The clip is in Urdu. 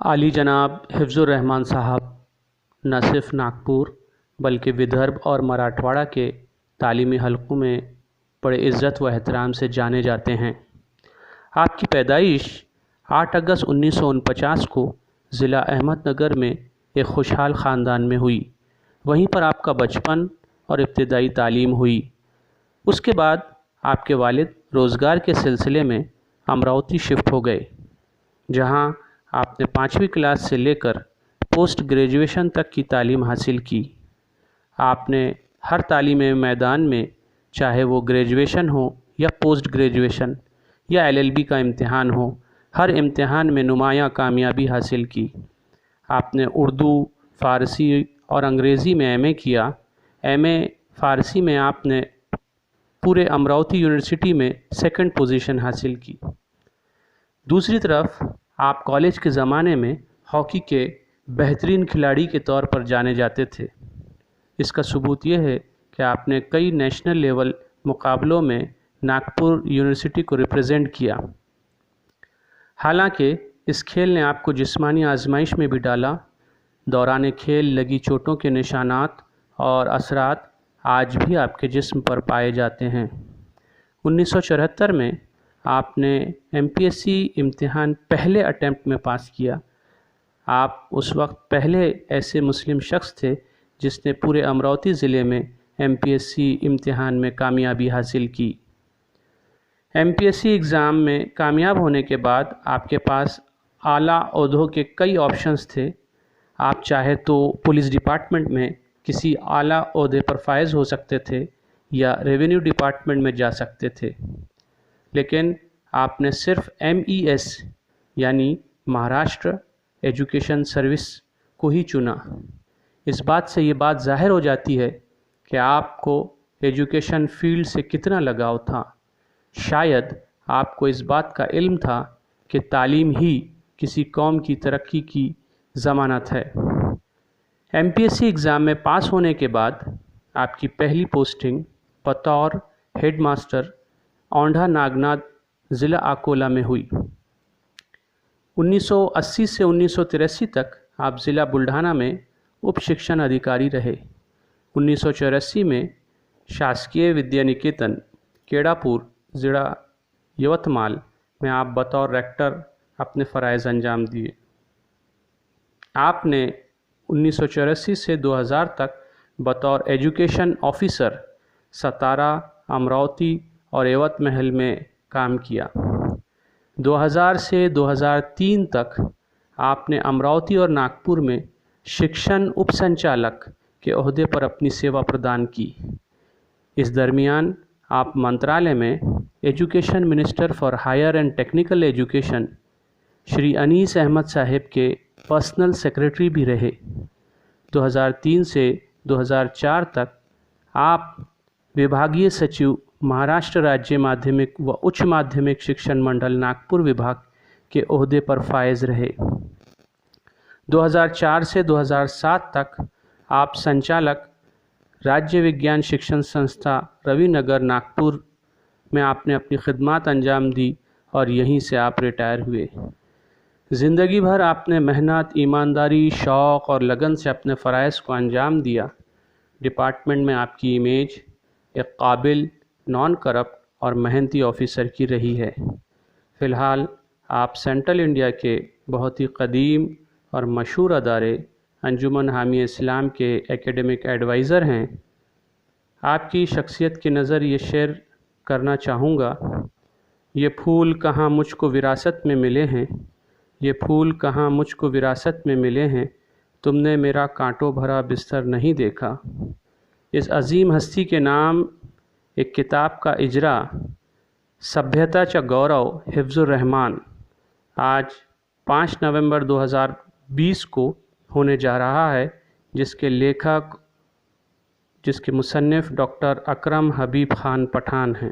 عالی جناب حفظ الرحمان صاحب نہ صرف ناگپور بلکہ ودربھ اور مراٹھواڑہ کے تعلیمی حلقوں میں بڑے عزت و احترام سے جانے جاتے ہیں۔ آپ کی پیدائش 8 اگست 1949 کو ضلع احمد نگر میں ایک خوشحال خاندان میں ہوئی۔ وہیں پر آپ کا بچپن اور ابتدائی تعلیم ہوئی۔ اس کے بعد آپ کے والد روزگار کے سلسلے میں امراوتی شفٹ ہو گئے، جہاں آپ نے 5ویں کلاس سے لے کر پوسٹ گریجویشن تک کی تعلیم حاصل کی۔ آپ نے ہر تعلیمی میدان میں، چاہے وہ گریجویشن ہو یا پوسٹ گریجویشن یا LLB کا امتحان ہو، ہر امتحان میں نمایاں کامیابی حاصل کی۔ آپ نے اردو، فارسی اور انگریزی میں MA کیا۔ MA فارسی میں آپ نے پورے امراوتی یونیورسٹی میں 2nd پوزیشن حاصل کی۔ دوسری طرف آپ کالج کے زمانے میں ہاکی کے بہترین کھلاڑی کے طور پر جانے جاتے تھے۔ اس کا ثبوت یہ ہے کہ آپ نے کئی نیشنل لیول مقابلوں میں ناگپور یونیورسٹی کو ریپرزینٹ کیا۔ حالانکہ اس کھیل نے آپ کو جسمانی آزمائش میں بھی ڈالا۔ دوران کھیل لگی چوٹوں کے نشانات اور اثرات آج بھی آپ کے جسم پر پائے جاتے ہیں۔ 1974 میں آپ نے MPSC امتحان پہلے اٹیمپٹ میں پاس کیا۔ آپ اس وقت پہلے ایسے مسلم شخص تھے جس نے پورے امراوتی ضلع میں MPSC امتحان میں کامیابی حاصل کی۔ MPSC ایگزام میں کامیاب ہونے کے بعد آپ کے پاس اعلیٰ عہدوں کے کئی آپشنز تھے۔ آپ چاہے تو پولیس ڈپارٹمنٹ میں کسی اعلیٰ عہدے پر فائز ہو سکتے تھے یا ریونیو ڈپارٹمنٹ میں جا سکتے تھے، لیکن آپ نے صرف MES یعنی مہاراشٹر ایجوکیشن سروس کو ہی چنا۔ اس بات سے یہ بات ظاہر ہو جاتی ہے کہ آپ کو ایجوکیشن فیلڈ سے کتنا لگاؤ تھا۔ شاید آپ کو اس بات کا علم تھا کہ تعلیم ہی کسی قوم کی ترقی کی ضمانت ہے۔ MPSC ایگزام میں پاس ہونے کے بعد آپ کی پہلی پوسٹنگ بطور ہیڈ ماسٹر اونڈھا ناگناتھ ضلع اکولہ میں ہوئی۔ 1980 سے 1983 تک آپ ضلع بلڈھانہ میں اپ شکشن ادھیکاری رہے۔ 1984 میں شاسکیہ ودیا نکیتن کیڑاپور ضلع یوتمال میں آپ بطور ریکٹر اپنے فرائض انجام دیے۔ آپ نے 1984 سے 2000 تک بطور ایجوکیشن آفیسر ستارا، امراوتی اور یوت محل میں کام کیا۔ 2000 سے 2003 تک آپ نے امراوتی اور ناگپور میں شکشن اپ سنچالک کے عہدے پر اپنی سیوا پردان کی۔ اس درمیان آپ منترالیہ میں education minister for higher and technical education Shri Anees Ahmed صاحب کے پرسنل سیکریٹری بھی رہے۔ 2003 سے 2004 تک آپ وبھاگیہ سچیو مہاراشٹر راجیہ مادھمک و اچ مادھمک شکشن منڈل ناگپور وبھاگ کے عہدے پر فائز رہے۔ 2004 سے 2007 تک آپ سنچالک راجیہ وگیان شکشن سنستھا روی نگر ناگپور میں آپ نے اپنی خدمات انجام دی اور یہیں سے آپ ریٹائر ہوئے۔ زندگی بھر آپ نے محنت، ایمانداری، شوق اور لگن سے اپنے فرائض کو انجام دیا۔ ڈپارٹمنٹ میں آپ کی امیج ایک قابل، نان کرپٹ اور محنتی آفیسر کی رہی ہے۔ فی الحال آپ سینٹرل انڈیا کے بہت ہی قدیم اور مشہور ادارے انجمن حامی اسلام کے ایکیڈمک ایڈوائزر ہیں۔ آپ کی شخصیت کی نظر یہ شعر کرنا چاہوں گا: یہ پھول کہاں مجھ کو وراثت میں ملے ہیں، یہ پھول کہاں مجھ کو وراثت میں ملے ہیں، تم نے میرا کانٹوں بھرا بستر نہیں دیکھا۔ اس عظیم ہستی کے نام ایک کتاب کا اجرا سبھیتا چ گورو حفظ الرحمان آج 5 نومبر 2020 کو ہونے جا رہا ہے، جس کے مصنف ڈاکٹر اکرم حبیب خان پٹھان ہیں۔